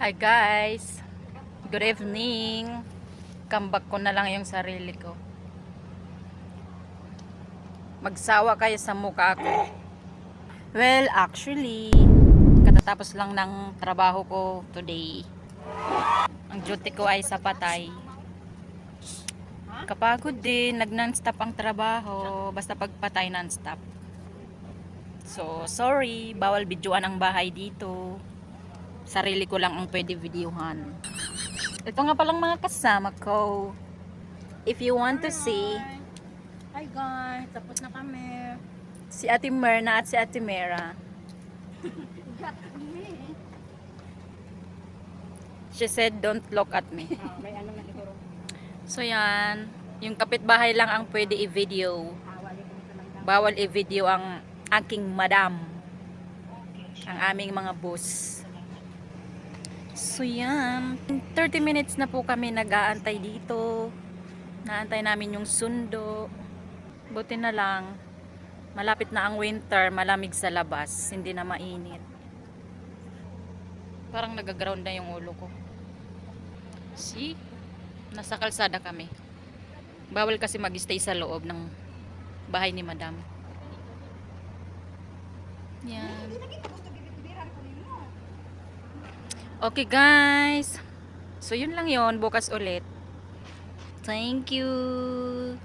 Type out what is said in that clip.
Hi guys, good evening. Comeback ko na lang yung sarili ko. Magsawa kayo sa mukha ko. Well, actually, katatapos lang ng trabaho ko today. Ang duty ko ay sa Patay. Kapagod din, nag-non-stop ang trabaho, basta pagpatay non-stop. So, sorry, bawal videoan ang bahay dito. Sarili ko lang ang pwede videohan. Ito nga palang mga kasama ko. If you want to see, Hi guys, tapos na kami. si Ate Merna at si Ate Mera. Got me. She said, don't look at me. May ano na siguro. So yan, yung kapitbahay lang ang pwede i-video. Wali ko nito lang. Bawal i-video ang aking madam. Ang aming mga boss. So yan, 30 minutes na po kami nag-aantay dito. Naantay namin yung sundo. Buti na lang, malapit na ang winter, malamig sa labas, hindi na mainit. Parang nagaground na yung ulo ko. See? Nasa kalsada kami. Bawal kasi mag-stay sa loob ng bahay ni Madam. Yan. Okay guys. So yun lang yon, bukas ulit. Thank you.